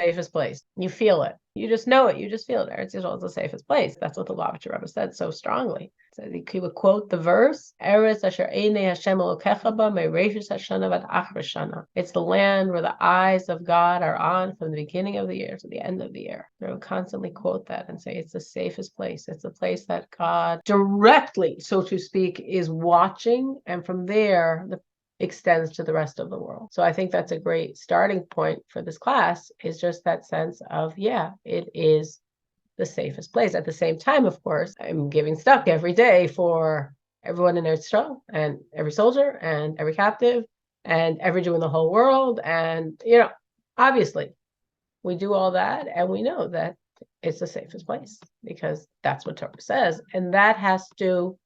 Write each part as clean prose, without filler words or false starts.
safest place. You feel it. You just know it. You just feel it. Eretz Yisrael is the safest place. That's what the Lubavitcher Rebbe said so strongly. So he would quote the verse, Eretz asher einei Hashem Elokecha ba me'reishis hashana vad achar shana. It's the land where the eyes of God are on from the beginning of the year to the end of the year. They would constantly quote that and say it's the safest place. It's the place that God directly, so to speak, is watching. And from there, the extends to the rest of the world. So I think that's a great starting point for this class, is just that sense of, yeah, it is the safest place. At the same time, of course, I'm giving stuff every day for everyone in Eretz Yisrael, and every soldier, and every captive, and every Jew in the whole world. And, obviously, we do all that, and we know that it's the safest place, because that's what Torah says. And that has to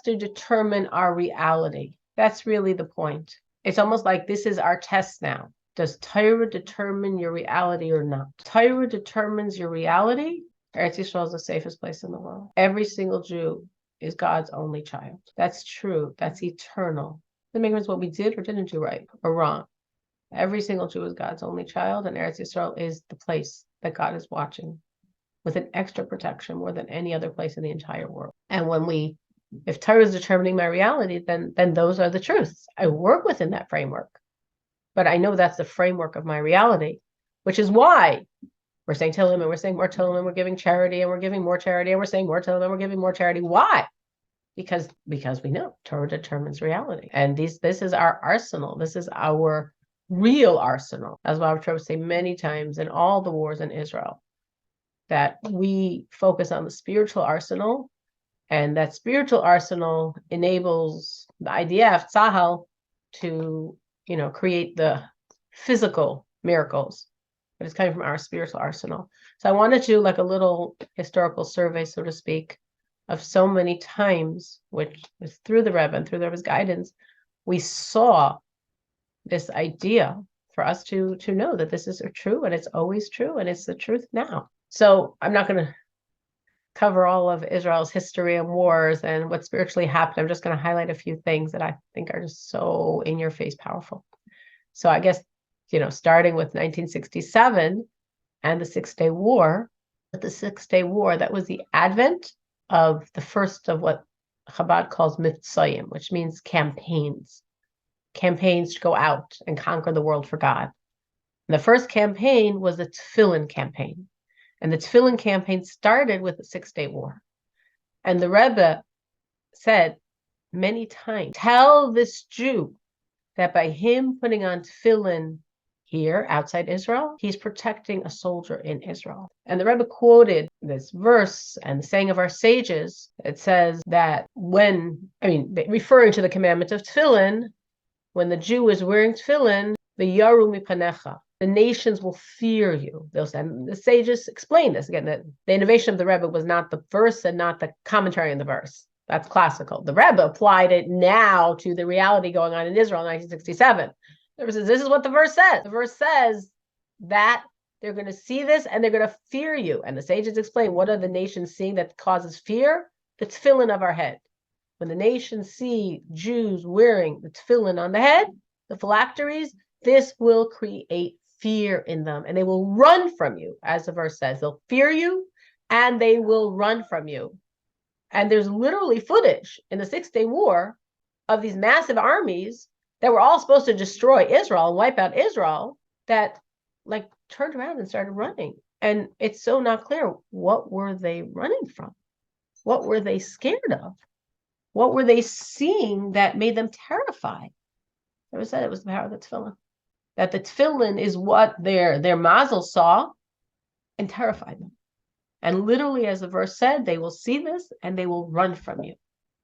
determine our reality. That's really the point. It's almost like this is our test now. Does Torah determine your reality or not? Torah determines your reality. Eretz Yisrael is the safest place in the world. Every single Jew is God's only child. That's true. That's eternal. It doesn't make sense what we did or didn't do right or wrong. Every single Jew is God's only child, and Eretz Yisrael is the place that God is watching with an extra protection more than any other place in the entire world. And if Torah is determining my reality, then those are the truths. I work within that framework, but I know that's the framework of my reality, which is why we're saying Tehillim, and we're saying more Tehillim, and we're giving charity, and we're giving more charity, and we're saying more Tehillim, and we're giving more charity. Why? Because we know Torah determines reality, and this is our arsenal. This is our real arsenal, as I've tried to say many times in all the wars in Israel, that we focus on the spiritual arsenal. And that spiritual arsenal enables the IDF, Tzahal, to, create the physical miracles. But it's coming from our spiritual arsenal. So I wanted to do like a little historical survey, so to speak, of so many times, which was through the Rebbe and through the Rebbe's guidance, we saw this idea for us to know that this is true, and it's always true, and it's the truth now. So I'm not going to cover all of Israel's history and wars and what spiritually happened. I'm just going to highlight a few things that I think are just so in your face powerful. So I guess, starting with 1967 and the 6-Day War, the 6-Day War, that was the advent of the first of what Chabad calls mitzayim, which means campaigns to go out and conquer the world for God. And the first campaign was the Tefillin campaign. And the Tefillin campaign started with the 6-Day War. And the Rebbe said many times, tell this Jew that by him putting on Tefillin here outside Israel, he's protecting a soldier in Israel. And the Rebbe quoted this verse and the saying of our sages. It says that referring to the commandment of Tefillin, when the Jew is wearing Tefillin, the Yaru mipanecha, the nations will fear you. They'll say, the sages explain this. Again, the innovation of the Rebbe was not the verse and not the commentary on the verse. That's classical. The Rebbe applied it now to the reality going on in Israel in 1967. The Rebbe says, this is what the verse says. The verse says that they're going to see this and they're going to fear you. And the sages explain, what are the nations seeing that causes fear? The tefillin of our head. When the nations see Jews wearing the tefillin on the head, the phylacteries, this will create fear in them, and they will run from you, as the verse says. They'll fear you, and they will run from you. And there's literally footage in the 6-Day War of these massive armies that were all supposed to destroy Israel and wipe out Israel that turned around and started running. And it's so not clear, what were they running from? What were they scared of? What were they seeing that made them terrified? I said it was the power of the tefillin. That the tefillin is what their mazel saw and terrified them. And literally, as the verse said, they will see this and they will run from you.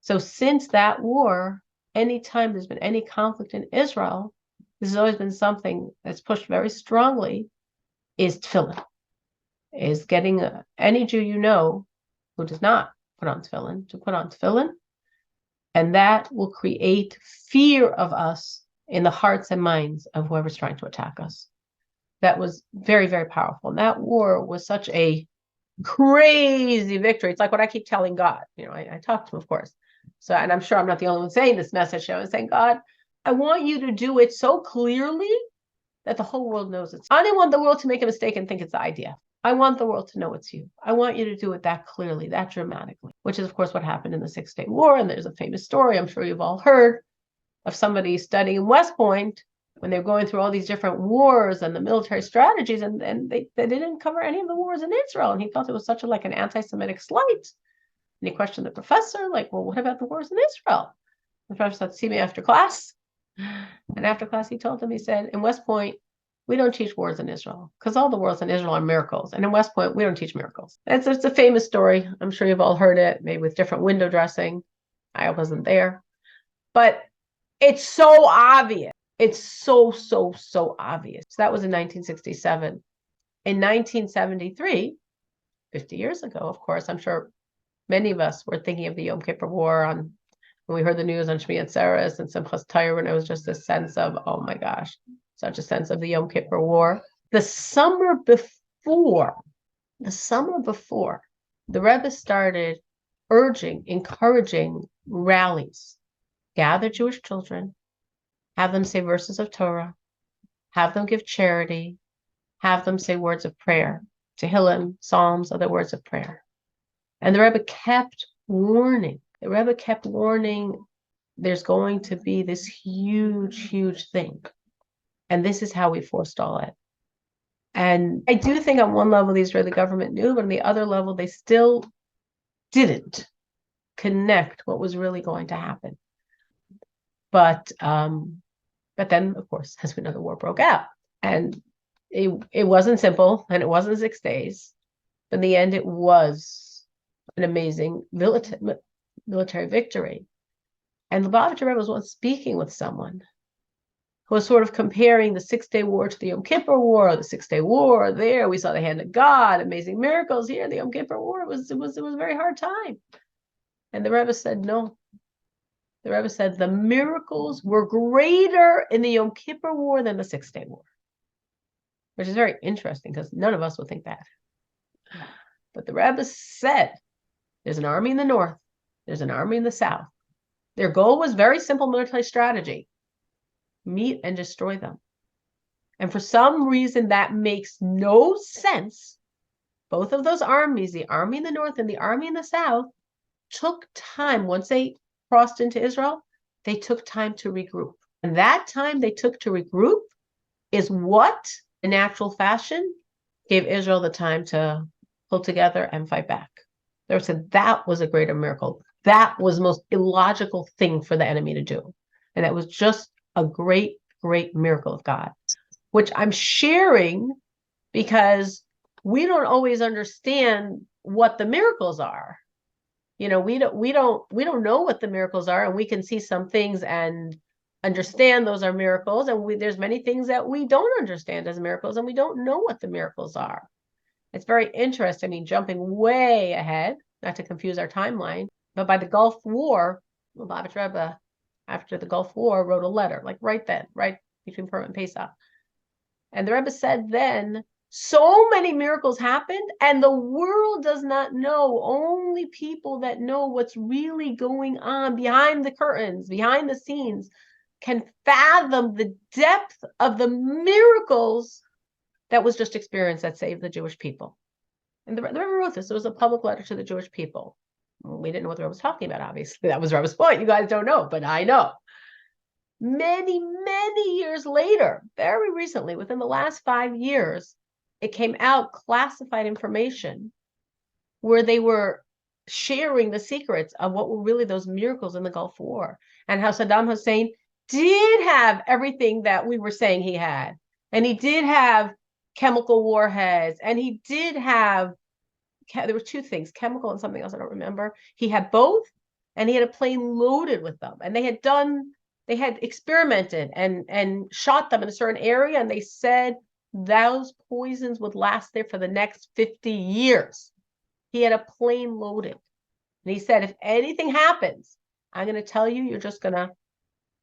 So since that war, anytime there's been any conflict in Israel, this has always been something that's pushed very strongly, is tefillin. Is getting any Jew who does not put on tefillin, to put on tefillin. And that will create fear of us in the hearts and minds of whoever's trying to attack us. That was very, very powerful. And that war was such a crazy victory. It's like what I keep telling God. I talk to him, of course. So, and I'm sure I'm not the only one saying this message. I was saying, God, I want you to do it so clearly that the whole world knows it's. I don't want the world to make a mistake and think it's the IDF. I want the world to know it's you. I want you to do it that clearly, that dramatically, which is, of course, what happened in the Six-Day War. And there's a famous story, I'm sure you've all heard, of somebody studying West Point when they're going through all these different wars and the military strategies, and they didn't cover any of the wars in Israel. And he felt it was such an anti-Semitic slight. And he questioned the professor, like, well, what about the wars in Israel? The professor said, see me after class. And after class, he told him, he said, in West Point, we don't teach wars in Israel because all the wars in Israel are miracles. And in West Point, we don't teach miracles. It's a famous story. I'm sure you've all heard it, maybe with different window dressing. I wasn't there. But it's so obvious. It's so obvious. So that was in 1967. In 1973, 50 years ago, of course, I'm sure many of us were thinking of the Yom Kippur War when we heard the news on Shmini Atzeres and Simchas Torah, and it was just a sense of, oh my gosh, such a sense of the Yom Kippur War. The summer before, the Rebbe started encouraging rallies, gather Jewish children, have them say verses of Torah, have them give charity, have them say words of prayer, Tehillim, Psalms, other words of prayer. And the Rebbe kept warning. There's going to be this huge thing. And this is how we forestall it. And I do think on one level, the Israeli government knew, but on the other level, they still didn't connect what was really going to happen. But then, of course, as we know, the war broke out. And it wasn't simple, and it wasn't 6 days. But in the end, it was an amazing military victory. And Lubavitcher Rebbe was once speaking with someone who was sort of comparing the 6-day war to the Yom Kippur War. The 6-day war, there we saw the hand of God, amazing miracles. Here, the Yom Kippur War, it was a very hard time. And the Rebbe said, no. The Rebbe said the miracles were greater in the Yom Kippur War than the 6-day war, which is very interesting because none of us would think that. But the Rebbe said there's an army in the north, there's an army in the south. Their goal was very simple military strategy: meet and destroy them. And for some reason that makes no sense. Both of those armies, the army in the north and the army in the south, took time. Once they crossed into Israel, they took time to regroup. And that time they took to regroup is what, in natural fashion, gave Israel the time to pull together and fight back. They said that was a greater miracle. That was the most illogical thing for the enemy to do. And that was just a great miracle of God, which I'm sharing because we don't always understand what the miracles are. You know, we don't know what the miracles are, and we can see some things and understand those are miracles, and there's many things that we don't understand as miracles, and we don't know what the miracles are. It's very interesting. I mean, jumping way ahead, not to confuse our timeline, but by the Gulf War, Lubavitcher Rebbe, after the Gulf War, wrote a letter, like right then, right between Purim and Pesach. And the Rebbe said then, so many miracles happened, and the world does not know. Only people that know what's really going on behind the curtains, behind the scenes, can fathom the depth of the miracles that was just experienced that saved the Jewish people. And the Rebbe wrote this. It was a public letter to the Jewish people. We didn't know what the Rebbe was talking about, obviously. That was Rebbe's point. You guys don't know, but I know. Many years later, very recently, within the last 5 years, it came out classified information where they were sharing the secrets of what were really those miracles in the Gulf War, and how Saddam Hussein did have everything that we were saying he had. And he did have chemical warheads, and he did have, there were two things, chemical and something else, I don't remember. He had both, and he had a plane loaded with them. And they had experimented and shot them in a certain area, and they said those poisons would last there for the next 50 years. He had a plane loaded. And he said, if anything happens, I'm going to tell you, you're just going to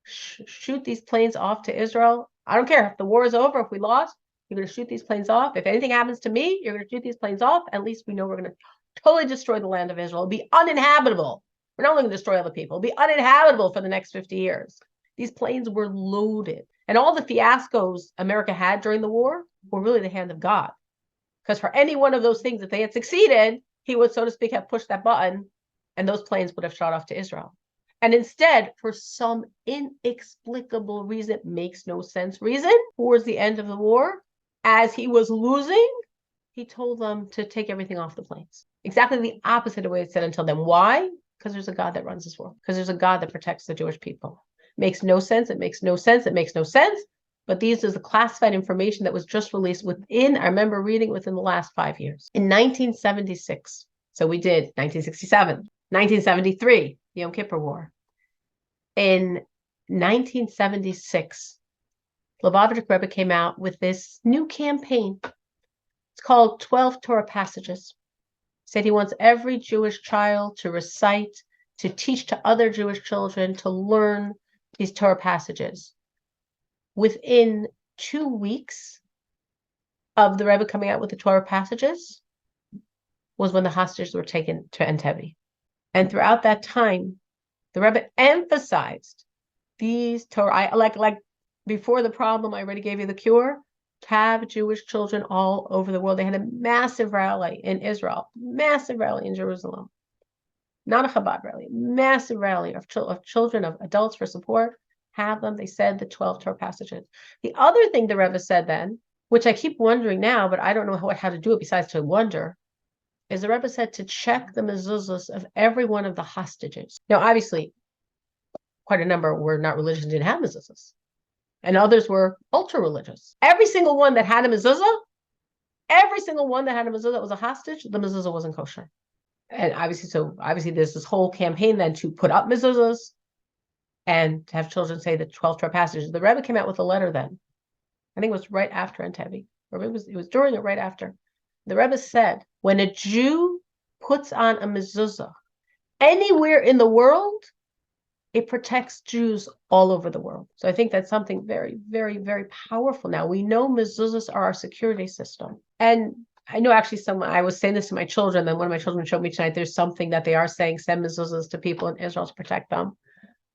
shoot these planes off to Israel. I don't care if the war is over, if we lost, you're going to shoot these planes off. If anything happens to me, you're going to shoot these planes off. At least we know we're going to totally destroy the land of Israel. It'll be uninhabitable. We're not only going to destroy other people, it'll be uninhabitable for the next 50 years. These planes were loaded. And all the fiascos America had during the war were really the hand of God. Because for any one of those things, if they had succeeded, he would, so to speak, have pushed that button and those planes would have shot off to Israel. And instead, for some inexplicable reason, makes no sense reason, towards the end of the war, as he was losing, he told them to take everything off the planes. Exactly the opposite of what he said until then. Why? Because there's a God that runs this world. Because there's a God that protects the Jewish people. Makes no sense. It makes no sense. It makes no sense. But these is the classified information that was just released within, I remember reading within the last 5 years. In 1976, so we did 1967, 1973, the Yom Kippur War. In 1976, Lubavitcher Rebbe came out with this new campaign. It's called 12 Torah Passages. He said he wants every Jewish child to recite, to teach to other Jewish children, to learn these Torah passages. Within 2 weeks of the Rebbe coming out with the Torah passages was when the hostages were taken to Entebbe. And throughout that time, the Rebbe emphasized these Torah, like before the problem, I already gave you the cure, to have Jewish children all over the world. They had a massive rally in Israel, massive rally in Jerusalem, not a Chabad rally, massive rally of children, of adults for support. Have them, they said, the 12 Torah passages. The other thing the Rebbe said then, which I keep wondering now, but I don't know how to do it besides to wonder, is the Rebbe said to check the mezuzahs of every one of the hostages. Now, obviously, quite a number were not religious and didn't have mezuzahs. And others were ultra-religious. Every single one that had a mezuzah, that was a hostage, the mezuzah wasn't kosher. And obviously there's this whole campaign then to put up mezuzahs and to have children say the 12 Torah passages. The Rebbe came out with a letter then. I think it was right after Entebbe, or it was during or right after. The Rebbe said, when a Jew puts on a mezuzah anywhere in the world, it protects Jews all over the world. So I think that's something very, very, very powerful now. We know mezuzahs are our security system. And I know actually I was saying this to my children, then one of my children showed me tonight, there's something that they are saying, send mezuzahs to people in Israel to protect them.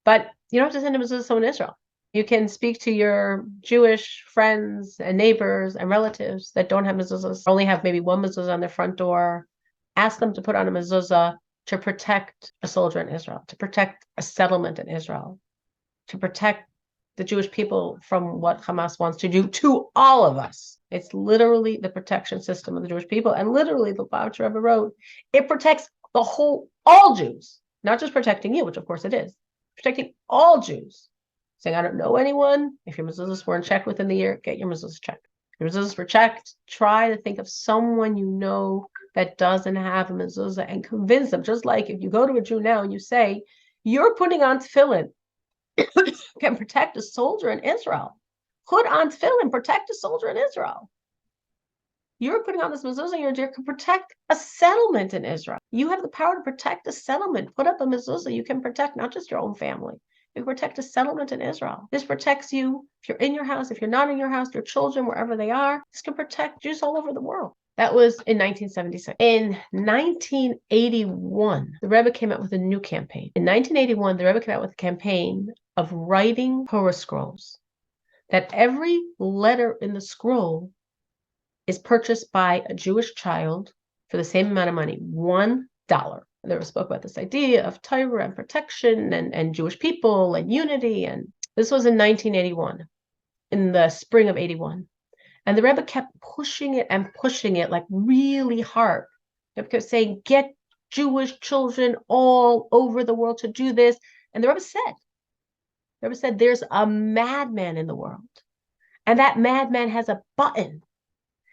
But you don't have to send a mezuzah to someone in Israel. You can speak to your Jewish friends and neighbors and relatives that don't have mezuzahs, only have maybe one mezuzah on their front door. Ask them to put on a mezuzah to protect a soldier in Israel, to protect a settlement in Israel, to protect the Jewish people from what Hamas wants to do to all of us. It's literally the protection system of the Jewish people. And literally, the Lubavitcher Rebbe wrote, it protects all Jews, not just protecting you, which of course it is, protecting all Jews. Saying, I don't know anyone. If your mezuzahs weren't checked within the year, get your mezuzahs checked. If your mezuzahs were checked, try to think of someone you know that doesn't have a mezuzah and convince them. Just like if you go to a Jew now and you say, you're putting on tefillin, can protect a soldier in Israel. Put on tefillin, protect a soldier in Israel. You're putting on this mezuzah, your dear, can protect a settlement in Israel. You have the power to protect a settlement. Put up a mezuzah, you can protect not just your own family. You protect a settlement in Israel. This protects you if you're in your house, if you're not in your house, your children, wherever they are. This can protect Jews all over the world. That was in 1976. In 1981, the Rebbe came out with a new campaign. In 1981, the Rebbe came out with a campaign of writing Torah scrolls, that every letter in the scroll is purchased by a Jewish child for the same amount of money, $1. They spoke about this idea of Torah and protection and Jewish people and unity. And this was in 1981, in the spring of 81. And the Rebbe kept pushing it like really hard. He kept saying, get Jewish children all over the world to do this. And the Rebbe said, there's a madman in the world. And that madman has a button.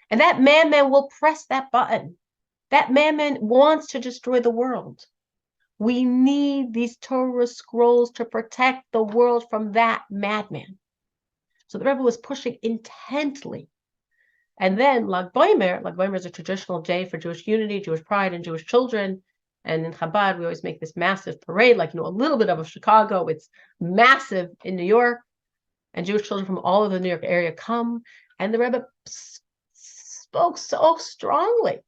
And that madman will press that button. That madman wants to destroy the world. We need these Torah scrolls to protect the world from that madman. So the Rebbe was pushing intently. And then Lag BaOmer is a traditional day for Jewish unity, Jewish pride, and Jewish children. And in Chabad, we always make this massive parade, like, a little bit of Chicago. It's massive in New York. And Jewish children from all over the New York area come. And the Rebbe spoke so strongly.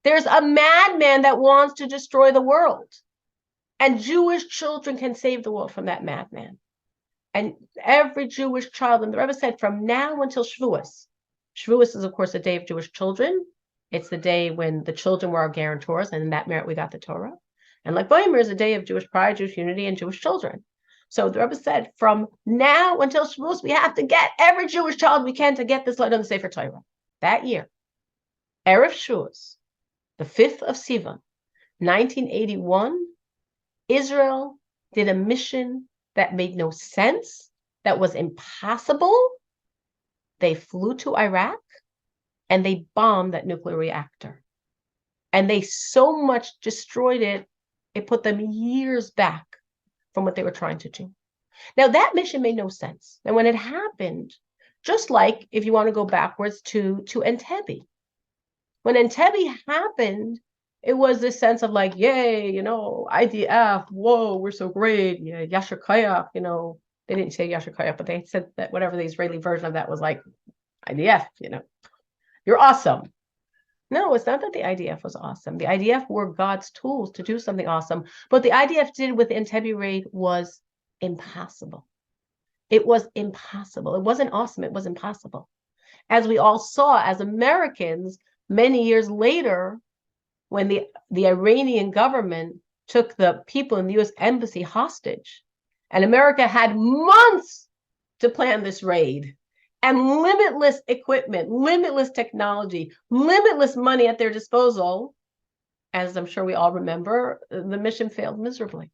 There's a madman that wants to destroy the world. And Jewish children can save the world from that madman. And every Jewish child, and the Rebbe said, from now until Shavuos. Shavuos is, of course, a day of Jewish children. It's the day when the children were our guarantors, and in that merit we got the Torah. And Lag BaOmer is a day of Jewish pride, Jewish unity, and Jewish children. So the Rebbe said, from now until Shavuos, we have to get every Jewish child we can to get this letter on the Sefer Torah. That year, Erev Shavuos, the 5th of Sivan, 1981, Israel did a mission that made no sense, that was impossible. They flew to Iraq and they bombed that nuclear reactor. And they so much destroyed it, it put them years back from what they were trying to do. Now, that mission made no sense. And when it happened, just like if you want to go backwards to Entebbe, when Entebbe happened, it was this sense of like, yay, IDF, whoa, we're so great, yeah, Yasher Koyach, they didn't say Yasher Koyach, but they said that whatever the Israeli version of that was like, IDF, you're awesome. No, it's not that the IDF was awesome. The IDF were God's tools to do something awesome. But the IDF did with the Entebbe raid was impossible. It was impossible. It wasn't awesome. It was impossible. As we all saw as Americans, many years later, when the Iranian government took the people in the U.S. embassy hostage, and America had months to plan this raid, and limitless equipment, limitless technology, limitless money at their disposal, as I'm sure we all remember, the mission failed miserably.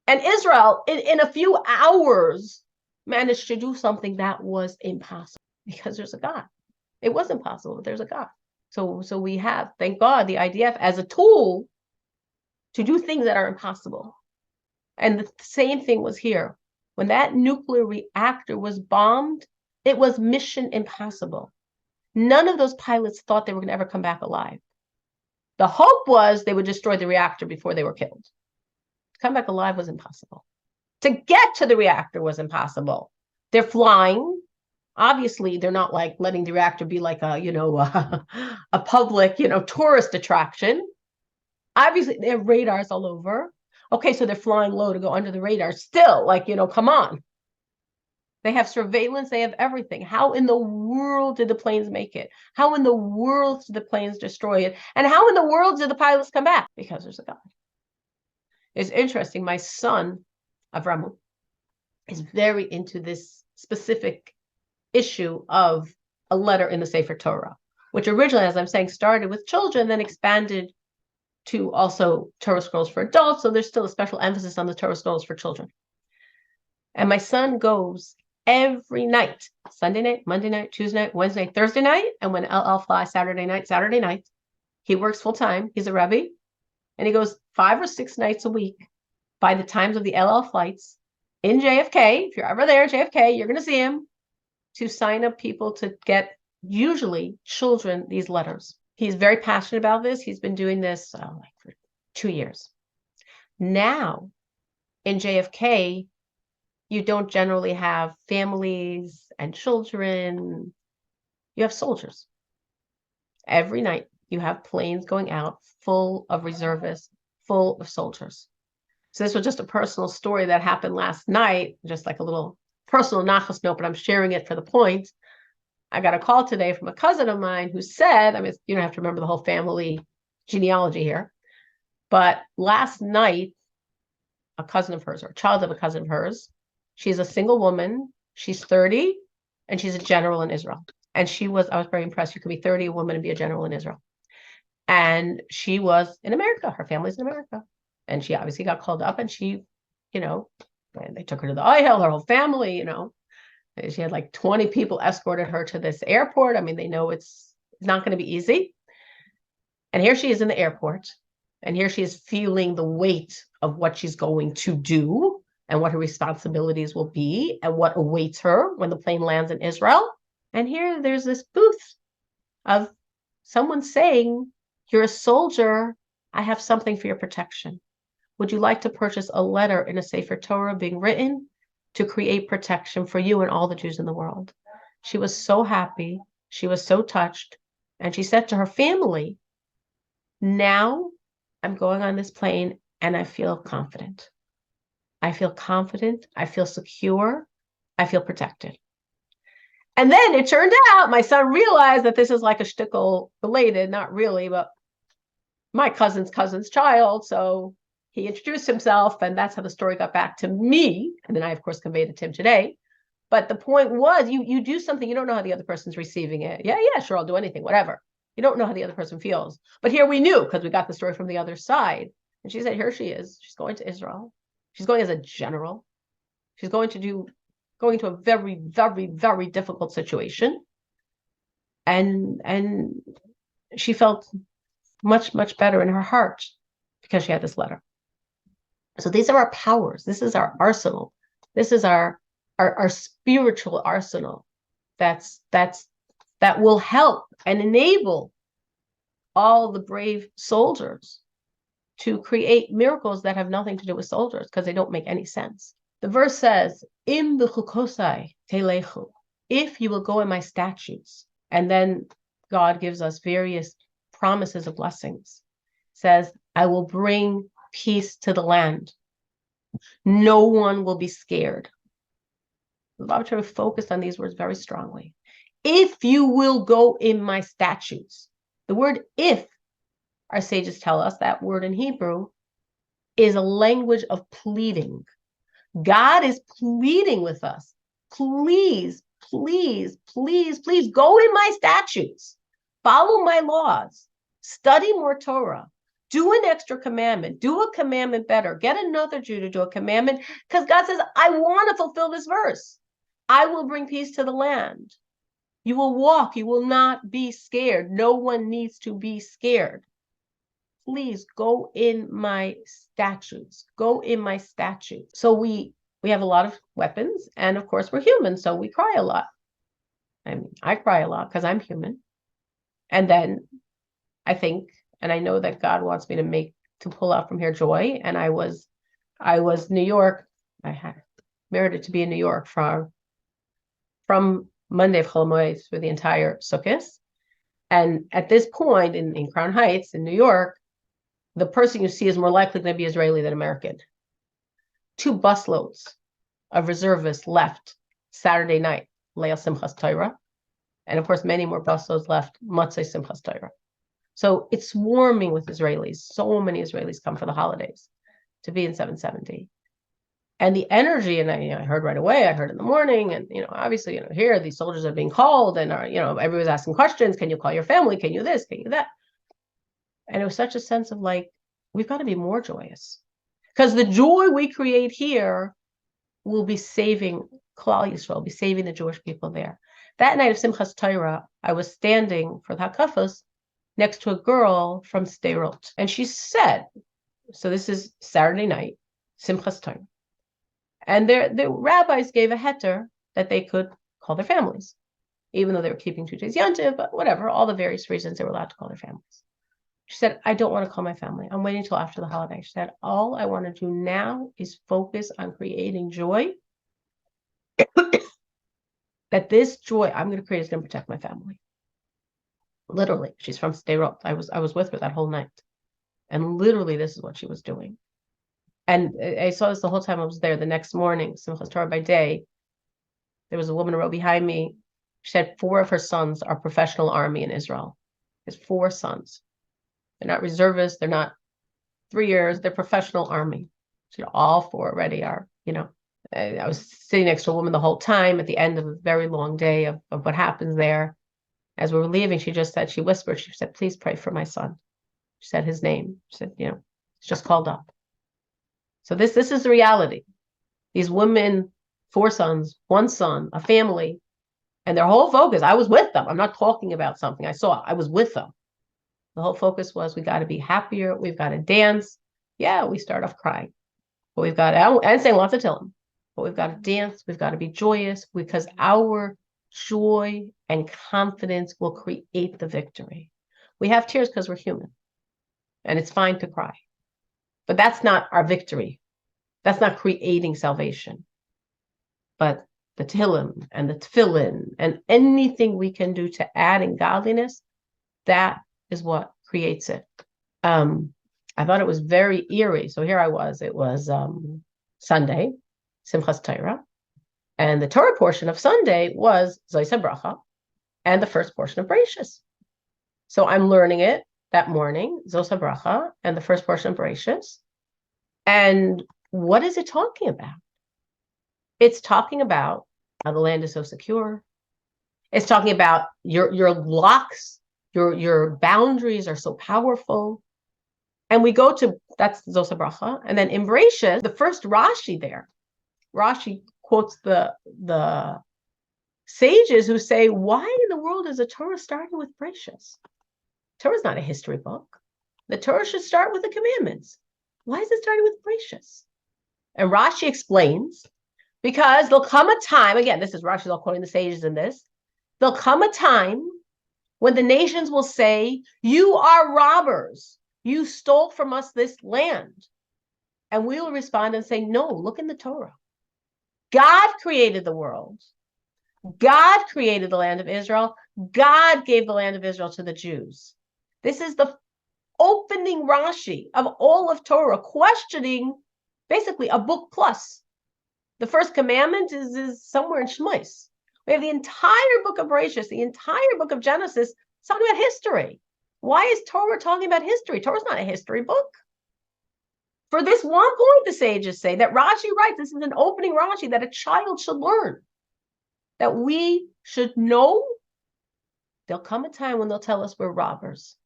And Israel, in a few hours, managed to do something that was impossible because there's a God. It was impossible, but there's a God. So we have, thank God, the IDF as a tool to do things that are impossible. And the same thing was here. When that nuclear reactor was bombed, it was mission impossible. None of those pilots thought they were going to ever come back alive. The hope was they would destroy the reactor before they were killed. To come back alive was impossible. To get to the reactor was impossible. They're flying. Obviously, they're not like letting the reactor be like a public, tourist attraction. Obviously, they have radars all over. Okay, so they're flying low to go under the radar. Still, come on. They have surveillance. They have everything. How in the world did the planes make it? How in the world did the planes destroy it? And how in the world did the pilots come back? Because there's a God. It's interesting. My son, Avram, is very into this specific issue of a letter in the Sefer Torah, which originally, as I'm saying, started with children, then expanded to also Torah scrolls for adults. So there's still a special emphasis on the Torah scrolls for children. And my son goes every night, Sunday night, Monday night, Tuesday night, Wednesday, Thursday night, and when El flies Saturday night, he works full time. He's a Rebbe, and he goes 5 or 6 nights a week by the times of the El flights in JFK. If you're ever there, JFK, you're going to see him, to sign up people to get, usually children, these letters. He's very passionate about this. He's been doing this for 2 years. Now, in JFK, you don't generally have families and children. You have soldiers. Every night, you have planes going out full of reservists, full of soldiers. So this was just a personal story that happened last night, just like a little personal nachas note, but I'm sharing it for the point. I got a call today from a cousin of mine who said, you don't have to remember the whole family genealogy here, but last night, a cousin of hers, or a child of a cousin of hers, she's a single woman, she's 30, and she's a general in Israel. And I was very impressed. You could be 30, a woman, and be a general in Israel. And she was in America. Her family's in America. And she obviously got called up, and she, and they took her to the IHL, her whole family, She had like 20 people escorted her to this airport. They know it's not going to be easy. And here she is in the airport. And here she is feeling the weight of what she's going to do and what her responsibilities will be and what awaits her when the plane lands in Israel. And here there's this booth of someone saying, you're a soldier. I have something for your protection. Would you like to purchase a letter in a Sefer Torah being written to create protection for you and all the Jews in the world? She was so happy. She was so touched. And she said to her family, now I'm going on this plane and I feel confident. I feel confident. I feel secure. I feel protected. And then it turned out my son realized that this is like a shtickle related, not really, but my cousin's child. So he introduced himself, and that's how the story got back to me. And then I, of course, conveyed it to him today. But the point was, you do something, you don't know how the other person's receiving it. Yeah, sure, I'll do anything, whatever. You don't know how the other person feels. But here we knew, because we got the story from the other side. And she said, here she is. She's going to Israel. She's going as a general. She's going to a very, very, very difficult situation. And she felt much, much better in her heart because she had this letter. So these are our powers. This is our arsenal. This is our spiritual arsenal that will help and enable all the brave soldiers to create miracles that have nothing to do with soldiers because they don't make any sense. The verse says, "Im b'chukosai telechu," if you will go in my statutes. And then God gives us various promises of blessings. It says, I will bring peace to the land. No one will be scared. The Bible focused on these words very strongly. If you will go in my statutes. The word if, our sages tell us, that word in Hebrew is a language of pleading. God is pleading with us. Please, please, please, please go in my statutes. Follow my laws. Study more Torah. Do an extra commandment. Do a commandment better. Get another Jew to do a commandment, because God says, I want to fulfill this verse. I will bring peace to the land. You will walk. You will not be scared. No one needs to be scared. Please go in my statutes. Go in my statutes. So we have a lot of weapons, and of course we're human, so we cry a lot. I mean, I cry a lot because I'm human. And then I think, and I know that God wants me to pull out from here joy. And I was New York. I had merited to be in New York from Monday of Chol Hamoed for the entire Sukkot. And at this point in Crown Heights in New York, the person you see is more likely going to be Israeli than American. 2 busloads of reservists left Saturday night, Leil Simchas Torah. And of course, many more busloads left Motzei Simchas Torah. So it's swarming with Israelis. So many Israelis come for the holidays to be in 770. And the energy, and I heard right away, I heard in the morning, and obviously, here these soldiers are being called, and everybody's asking questions. Can you call your family? Can you this? Can you that? And it was such a sense of like, we've got to be more joyous, because the joy we create here will be saving Klal Yisrael, be saving the Jewish people there. That night of Simchas Torah, I was standing for the Hakafos next to a girl from Sderot, and she said, so this is Saturday night, Simchas Torah, and the rabbis gave a heter that they could call their families, even though they were keeping 2 days Yontiv, but whatever, all the various reasons they were allowed to call their families. She said, I don't want to call my family. I'm waiting until after the holiday. She said, all I want to do now is focus on creating joy. That this joy I'm going to create is going to protect my family. Literally, she's from Sderot. I was with her that whole night. And literally, this is what she was doing. And I saw this the whole time I was there. The next morning, Simchas Torah by day, there was a woman who wrote behind me. She said 4 of her sons are professional army in Israel. There's 4 sons. They're not reservists. They're not 3 years. They're professional army. So all 4 already are, I was sitting next to a woman the whole time at the end of a very long day of what happens there. As we were leaving, she whispered, she said, please pray for my son. She said his name. She said, he's just called up. So this is the reality. These women, 4 sons, 1 son, a family, and their whole focus, I was with them. I'm not talking about something I saw. I was with them. The whole focus was, we got to be happier. We've got to dance. Yeah, we start off crying, but we've got to, and saying lots of Tehillim, but we've got to dance. We've got to be joyous, because our joy and confidence will create the victory. We have tears because we're human, and it's fine to cry, but that's not our victory. That's not creating salvation. But the Tehillim and the Tefillin and anything we can do to add in godliness, that is what creates it. I thought it was very eerie. So here I was. It was Sunday, Simchas Torah, and the Torah portion of Sunday was Zos HaBracha and the first portion of Bereshis. So I'm learning it that morning, Zos HaBracha, and the first portion of Bereshis. And what is it talking about? It's talking about how the land is so secure. It's talking about your locks, your boundaries are so powerful. And we go to, that's Zos HaBracha. And then in Bereshis, the first Rashi there, Rashi quotes the sages who say, why in the world is the Torah starting with Bereshis? Torah is not a history book. The Torah should start with the commandments. Why is it starting with Bereshis? And Rashi explains, because there'll come a time, again, this is Rashi all quoting the sages in this, there'll come a time when the nations will say, you are robbers. You stole from us this land. And we will respond and say, no, look in the Torah. God created the world. God created the land of Israel. God gave the land of Israel to the Jews. This is the opening Rashi of all of Torah, questioning basically a book plus. The first commandment is somewhere in Shmos. We have the entire book of Bereshis, the entire book of Genesis, talking about history. Why is Torah talking about history? Torah's not a history book. For this one point, the sages say that Rashi writes, this is an opening Rashi, that a child should learn, that we should know. There'll come a time when they'll tell us we're robbers,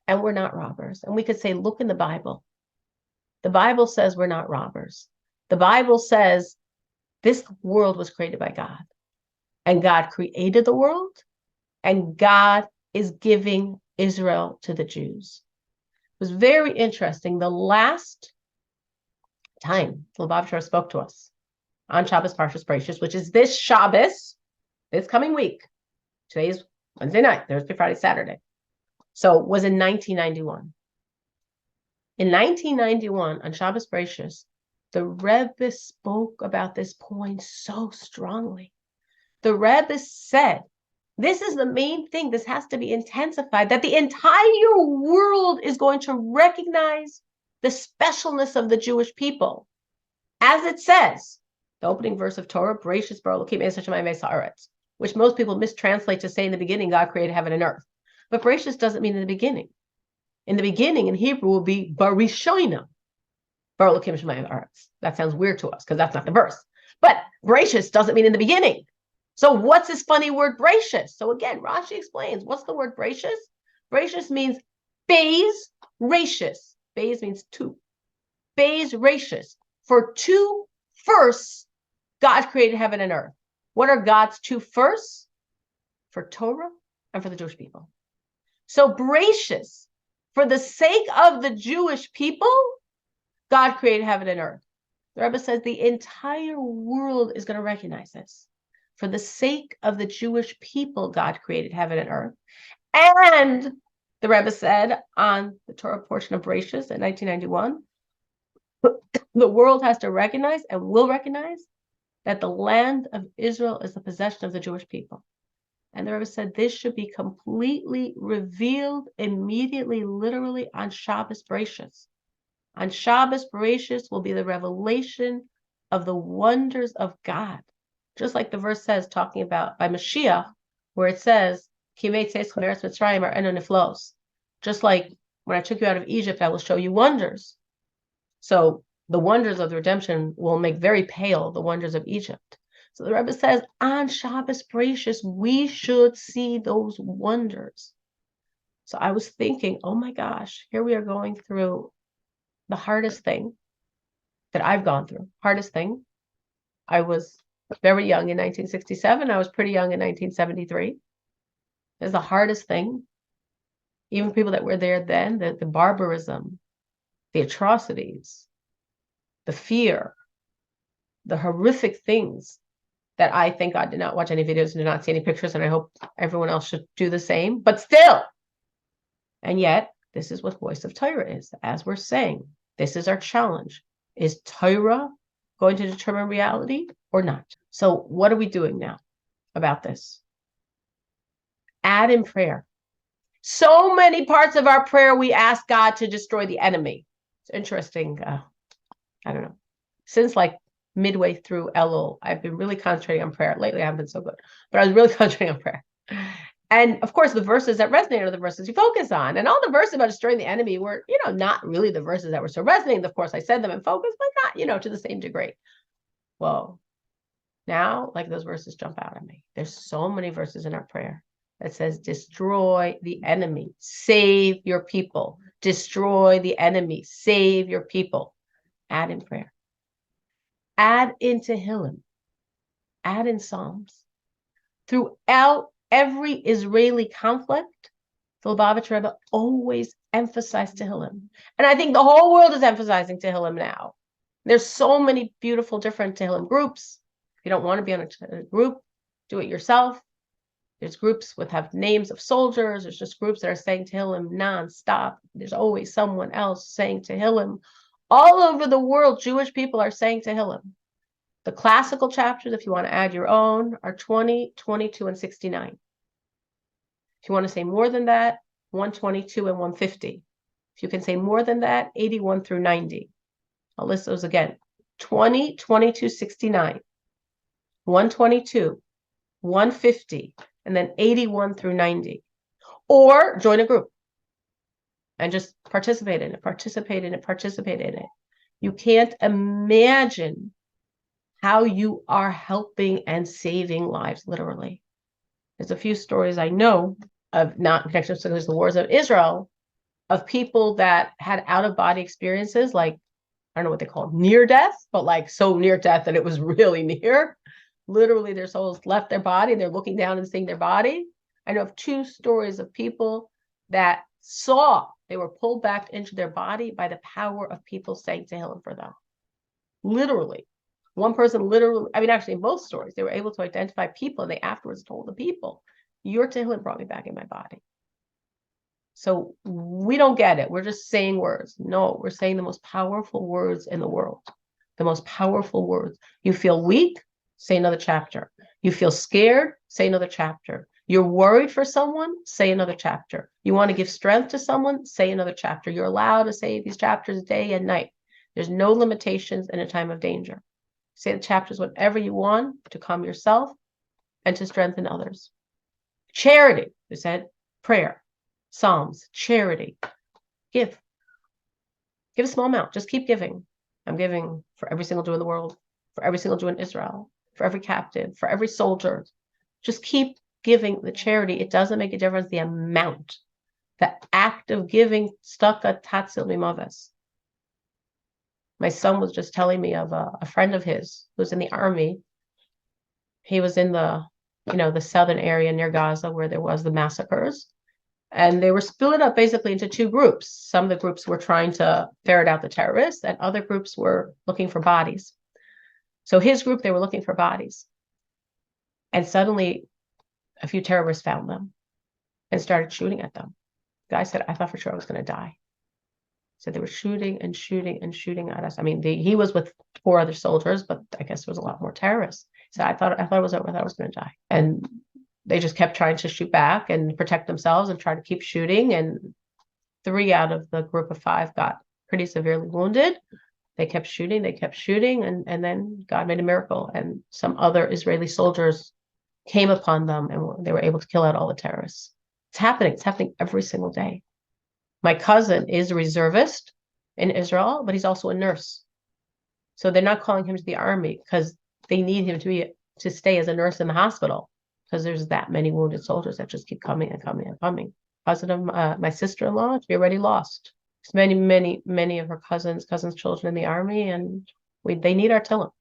and we're not robbers. And we could say, look in the Bible. The Bible says we're not robbers. The Bible says this world was created by God, and God created the world, and God is giving Israel to the Jews. It was very interesting. The last time the Lubavitcher spoke to us on Shabbos Parshas Bereshis, which is this Shabbos, this coming week. Today is Wednesday night, Thursday, Friday, Saturday. So it was in 1991. In 1991, on Shabbos Bereshis, the Rebbe spoke about this point so strongly. The Rebbe said, this is the main thing, this has to be intensified, that the entire world is going to recognize the specialness of the Jewish people. As it says, the opening verse of Torah, Bereshis bara Elokim es hashamayim ve'es haaretz, which most people mistranslate to say in the beginning, God created heaven and earth. But Bereshis doesn't mean in the beginning. In the beginning, in Hebrew, will be Barishoina, bara Elokim hashamayim ve'aretz. That sounds weird to us, because that's not the verse. But Bereshis doesn't mean in the beginning. So what's this funny word Bereshis? So again, Rashi explains, what's the word Bereshis? Bereshis means Beis Rashis. Beis means two. Beis Rashis. For two firsts, God created heaven and earth. What are God's two firsts? For Torah and for the Jewish people. So Bereshis, for the sake of the Jewish people, God created heaven and earth. The Rebbe says the entire world is going to recognize this. For the sake of the Jewish people, God created heaven and earth. And the Rebbe said on the Torah portion of Bereshis in 1991, the world has to recognize and will recognize that the land of Israel is the possession of the Jewish people. And the Rebbe said this should be completely revealed immediately, literally on Shabbos Bereshis. On Shabbos Bereshis will be the revelation of the wonders of God. Just like the verse says, talking about by Mashiach, where it says, just like when I took you out of Egypt, I will show you wonders. So the wonders of the redemption will make very pale the wonders of Egypt. So the Rebbe says, on Shabbos Bereshis, we should see those wonders. So I was thinking, oh my gosh, here we are going through the hardest thing that I've gone through. Hardest thing. I was very young in 1967. I was pretty young in 1973. It's the hardest thing. Even people that were there then, the barbarism, the atrocities, the fear, the horrific things that I thank God did not watch any videos and did not see any pictures, and I hope everyone else should do the same, but still. And yet, this is what Voice of Torah is. As we're saying, this is our challenge. Is Torah going to determine reality or not? So what are we doing now about this? Add in prayer. So many parts of our prayer, we ask God to destroy the enemy. It's interesting. I don't know. since like midway through Elul, I've been really concentrating on prayer. Lately, I haven't been so good, but I was really concentrating on prayer. And of course, the verses that resonate are the verses you focus on. And all the verses about destroying the enemy were, not really the verses that were so resonating. Of course, I said them in focus, but not, to the same degree. Well, now, like those verses jump out at me. There's so many verses in our prayer that says, destroy the enemy, save your people, destroy the enemy, save your people. Add in prayer. Add into Tehillim. Add in Psalms. Throughout every Israeli conflict, the Lubavitcher Rebbe always emphasized Tehillim. And I think the whole world is emphasizing Tehillim now. There's so many beautiful different Tehillim groups. If you don't want to be on a group, do it yourself. There's groups with have names of soldiers. There's just groups that are saying Tehillim nonstop. There's always someone else saying Tehillim. All over the world, Jewish people are saying Tehillim. The classical chapters, if you want to add your own, are 20, 22, and 69. If you want to say more than that, 122 and 150. If you can say more than that, 81 through 90. I'll list those again. 20, 22, 69, 122, 150, and then 81 through 90. Or join a group and just participate in it. You can't imagine how you are helping and saving lives, literally. There's a few stories I know of, not in connection to the wars of Israel, of people that had out-of-body experiences, like, I don't know what they call it, near death, but like so near death that it was really near. Literally, their souls left their body. They're looking down and seeing their body. I know of 2 stories of people that saw they were pulled back into their body by the power of people saying Tehillim for them. Literally. One person literally, actually in both stories, they were able to identify people, and they afterwards told the people, your Tehillim brought me back in my body. So we don't get it. We're just saying words. No, we're saying the most powerful words in the world. The most powerful words. You feel weak? Say another chapter. You feel scared? Say another chapter. You're worried for someone? Say another chapter. You want to give strength to someone? Say another chapter. You're allowed to say these chapters day and night. There's no limitations in a time of danger. Say the chapters whenever you want to calm yourself and to strengthen others. Charity, we said, prayer, Psalms, charity. Give a small amount. Just keep giving. I'm giving for every single Jew in the world, for every single Jew in Israel, for every captive, for every soldier. Just keep giving the charity. It doesn't make a difference the amount. The act of giving, staka tatzil mimaves. My son was just telling me of a friend of his who's in the army. He was in the southern area near Gaza where there was the massacres. And they were split up basically into 2 groups. Some of the groups were trying to ferret out the terrorists, and other groups were looking for bodies. So his group, they were looking for bodies. And suddenly, a few terrorists found them and started shooting at them. The guy said, I thought for sure I was going to die. So they were shooting and shooting and shooting at us. He was with 4 other soldiers, but I guess there was a lot more terrorists. So I thought it was over. I thought I was going to die. And they just kept trying to shoot back and protect themselves and try to keep shooting. And 3 out of the group of 5 got pretty severely wounded. They kept shooting. And then God made a miracle. And some other Israeli soldiers came upon them, and they were able to kill out all the terrorists. It's happening every single day. My cousin is a reservist in Israel, but he's also a nurse. So they're not calling him to the army because they need him to stay as a nurse in the hospital, because there's that many wounded soldiers that just keep coming and coming and coming. Cousin of my sister-in-law, she already lost. There's many of her cousins' children in the army, and they need our Tehillim.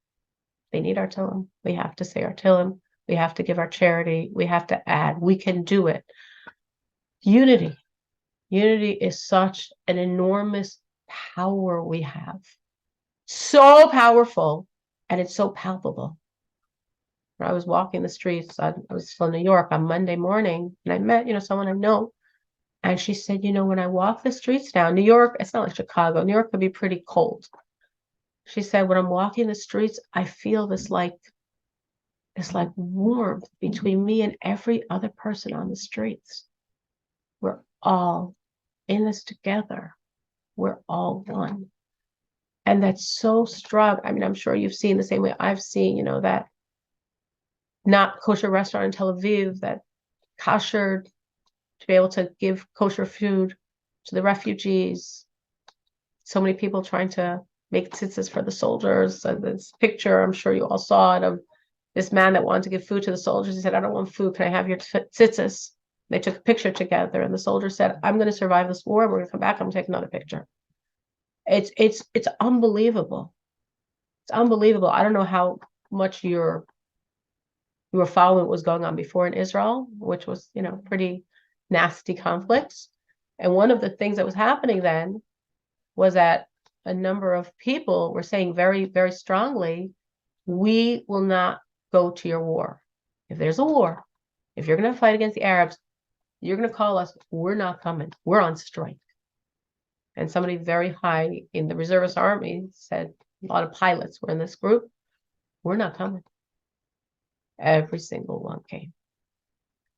They need our Tehillim. We have to say our Tehillim. We have to give our charity. We have to add. We can do it. Unity. Unity is such an enormous power we have. So powerful, and it's so palpable. When I was walking the streets, I was still in New York on Monday morning, and I met, someone I know, and she said, when I walk the streets now, New York, it's not like Chicago. New York can be pretty cold. She said, when I'm walking the streets, I feel this warmth between me and every other person on the streets. We're all in this together. We're all one. And that's so strong. I mean, I'm sure you've seen the same way I've seen, that not kosher restaurant in Tel Aviv that kosher to be able to give kosher food to the refugees. So many people trying to make tzitzis for the soldiers. And this picture, I'm sure you all saw it, of this man that wanted to give food to the soldiers. He said, I don't want food. Can I have your tzitzis? They took a picture together, and the soldier said, I'm going to survive this war. We're going to come back. I'm going to take another picture. It's unbelievable. It's unbelievable. I don't know how much you were following what was going on before in Israel, which was, pretty nasty conflicts. And one of the things that was happening then was that a number of people were saying very, very strongly, we will not go to your war. If there's a war, if you're going to fight against the Arabs, you're going to call us, we're not coming. We're on strike. And somebody very high in the reservist army said, a lot of pilots were in this group, we're not coming. Every single one came.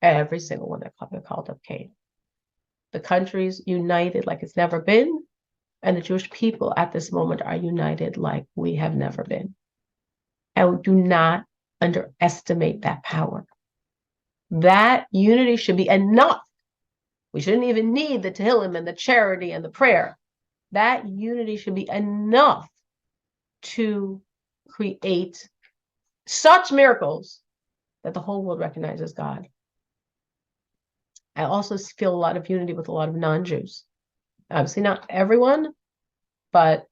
Every single one that called up came. The country's united like it's never been, and the Jewish people at this moment are united like we have never been. And do not underestimate that power. That unity should be enough. We shouldn't even need the Tehillim and the charity and the prayer. That unity should be enough to create such miracles that the whole world recognizes God. I also feel a lot of unity with a lot of non-Jews. Obviously not everyone, but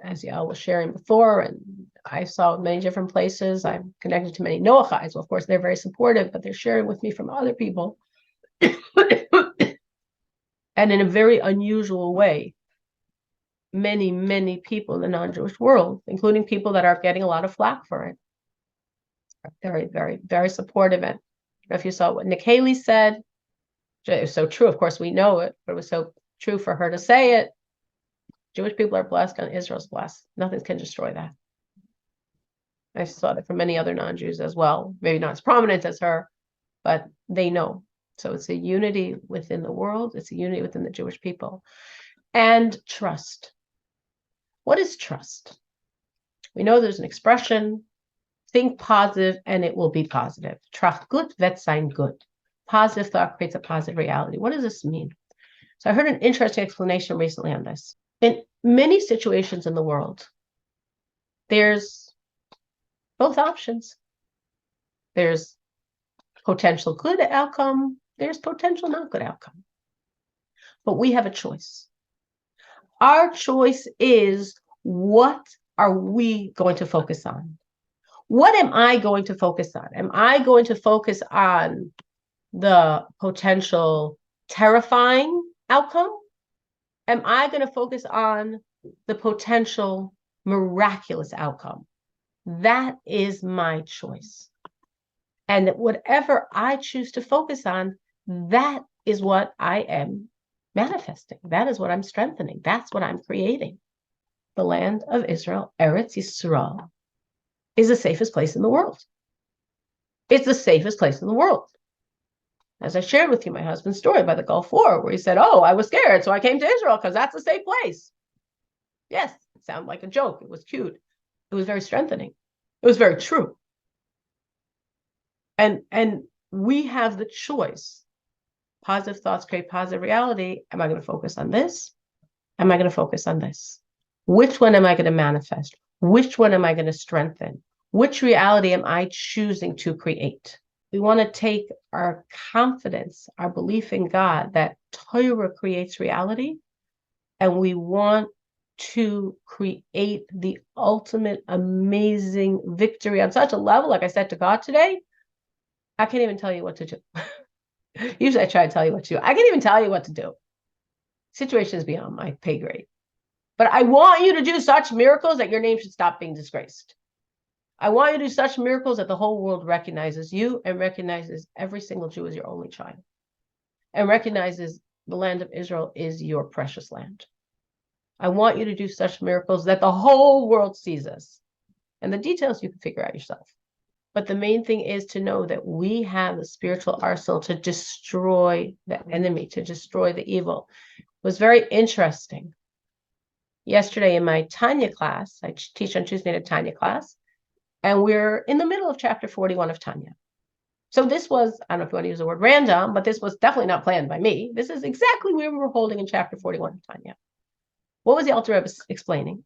as Yael was sharing before, and I saw many different places, I'm connected to many Noachis. Well, of course, they're very supportive, but they're sharing with me from other people. And in a very unusual way, many, many people in the non-Jewish world, including people that are getting a lot of flack for it, are very, very, very supportive. And if you saw what Nick Haley said, it was so true. Of course, we know it, but it was so true for her to say it. Jewish people are blessed and Israel's blessed. Nothing can destroy that. I saw that from many other non-Jews as well. Maybe not as prominent as her, but they know. So it's a unity within the world. It's a unity within the Jewish people. And trust. What is trust? We know there's an expression, think positive and it will be positive. Trach gut wird sein gut. Positive thought creates a positive reality. What does this mean? So I heard an interesting explanation recently on this. In many situations in the world, there's both options. There's potential good outcome. There's potential not good outcome. But we have a choice. Our choice is, what are we going to focus on? What am I going to focus on? Am I going to focus on the potential terrifying outcome? Am I going to focus on the potential miraculous outcome? That is my choice. And whatever I choose to focus on, that is what I am manifesting. That is what I'm strengthening. That's what I'm creating. The land of Israel, Eretz Yisrael, is the safest place in the world. It's the safest place in the world. As I shared with you my husband's story by the Gulf War, where he said, oh, I was scared, so I came to Israel because that's a safe place. Yes, it sounded like a joke. It was cute. It was very strengthening. It was very true. And we have the choice. Positive thoughts create positive reality. Am I going to focus on this? Am I going to focus on this? Which one am I going to manifest? Which one am I going to strengthen? Which reality am I choosing to create? We want to take our confidence, our belief in God that Torah creates reality, and we want to create the ultimate amazing victory on such a level. Like I said to God today, I can't even tell you what to do. Usually I try to tell you what to do. I can't even tell you what to do. Situation is beyond my pay grade. But I want you to do such miracles that your name should stop being disgraced. I want you to do such miracles that the whole world recognizes you and recognizes every single Jew as your only child, and recognizes the land of Israel is your precious land. I want you to do such miracles that the whole world sees us. And the details you can figure out yourself. But the main thing is to know that we have the spiritual arsenal to destroy the enemy, to destroy the evil. It was very interesting. yesterday in my Tanya class. I teach on Tuesday night Tanya class, and we're in the middle of chapter 41 of Tanya. So this was, I don't know if you want to use the word random, but this was definitely not planned by me. This is exactly where we were holding in chapter 41 of Tanya. What was the Alter Rebbe explaining?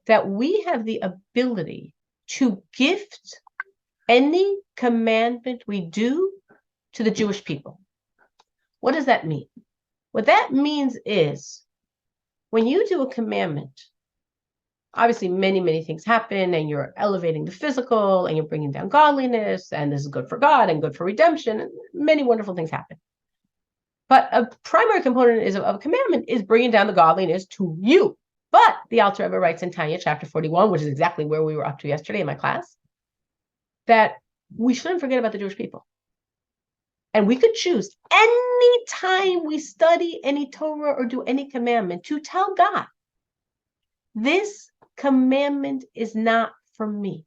That we have the ability to gift any commandment we do to the Jewish people. What does that mean? What that means is when you do a commandment, obviously many, many things happen, and you're elevating the physical, and you're bringing down godliness, and this is good for God and good for redemption, and many wonderful things happen. But a primary component of a commandment is bringing down the godliness to you. But the Alter Rebbe writes in Tanya, chapter 41, which is exactly where we were up to yesterday in my class, that we shouldn't forget about the Jewish people. And we could choose any time we study any Torah or do any commandment to tell God, this commandment is not for me.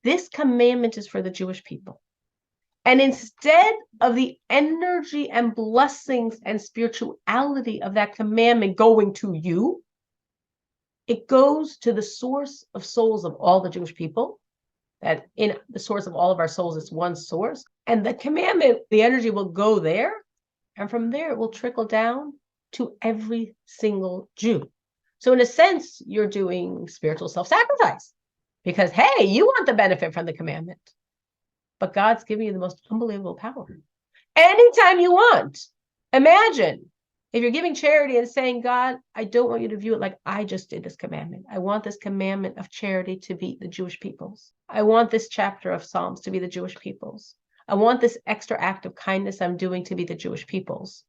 This commandment is for the Jewish people. And instead of the energy and blessings and spirituality of that commandment going to you, it goes to the source of souls of all the Jewish people. That in the source of all of our souls is one source. And the commandment, the energy will go there. And from there, it will trickle down to every single Jew. So in a sense, you're doing spiritual self-sacrifice because, hey, you want the benefit from the commandment. But God's giving you the most unbelievable power. Anytime you want. Imagine if you're giving charity and saying, God, I don't want you to view it like I just did this commandment. I want this commandment of charity to be the Jewish people's. I want this chapter of Psalms to be the Jewish people's. I want this extra act of kindness I'm doing to be the Jewish people's.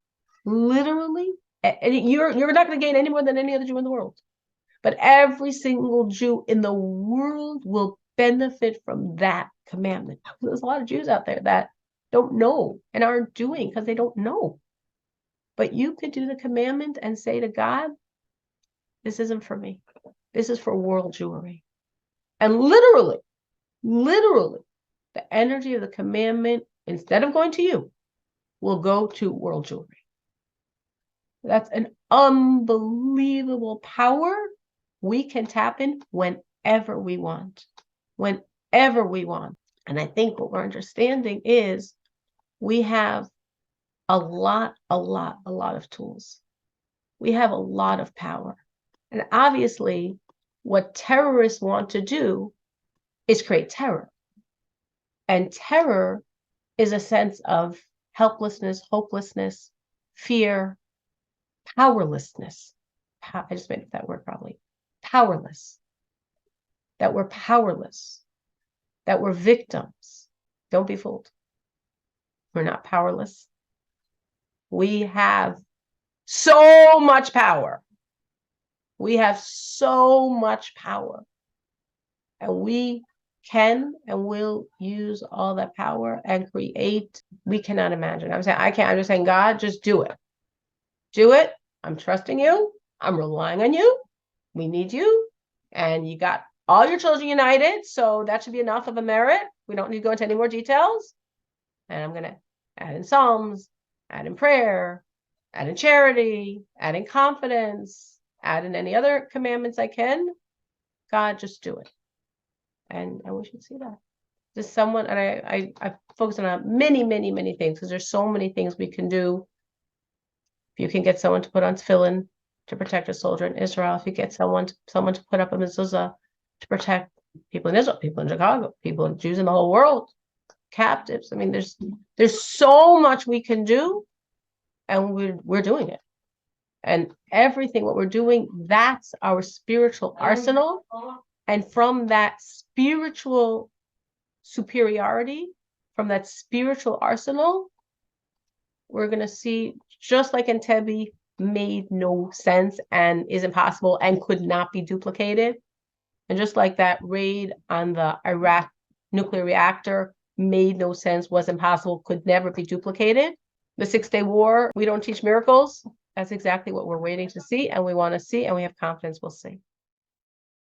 Literally, and you're not going to gain any more than any other Jew in the world. But every single Jew in the world will benefit from that commandment. There's a lot of Jews out there that don't know and aren't doing because they don't know. But you could do the commandment and say to God, this isn't for me. This is for world Jewry. And literally, the energy of the commandment, instead of going to you, will go to world Jewry. That's an unbelievable power we can tap in whenever we want. Whenever we want. And I think what we're understanding is we have a lot of tools. We have a lot of power. And obviously, what terrorists want to do is create terror. And terror is a sense of helplessness, hopelessness, fear, powerlessness. I just made up that word probably. Powerless. That we're powerless. That we're victims. Don't be fooled. We're not powerless. We have so much power. We have so much power. And we can and will use all that power and create. We cannot imagine. I'm just saying, God, just do it. Do it. I'm trusting you. I'm relying on you. We need you. And you got all your children united. So that should be enough of a merit. We don't need to go into any more details. And I'm going to add in Psalms, add in prayer, add in charity, add in confidence, add in any other commandments I can. God, just do it. And we should see that. Just someone, and I focus on many things because there's so many things we can do. If you can get someone to put on tefillin to protect a soldier in Israel, if you get someone to put up a mezuzah to protect people in Israel, people in Chicago, people, Jews in the whole world, captives. I mean, there's so much we can do, and we're doing it. And everything what we're doing, that's our spiritual arsenal. And from that spiritual superiority, from that spiritual arsenal, we're going to see, just like Entebbe made no sense and is impossible and could not be duplicated. And just like that raid on the Iraq nuclear reactor made no sense, was impossible, could never be duplicated. The 6-Day War, we don't teach miracles. That's exactly what we're waiting to see, and we want to see, and we have confidence we'll see.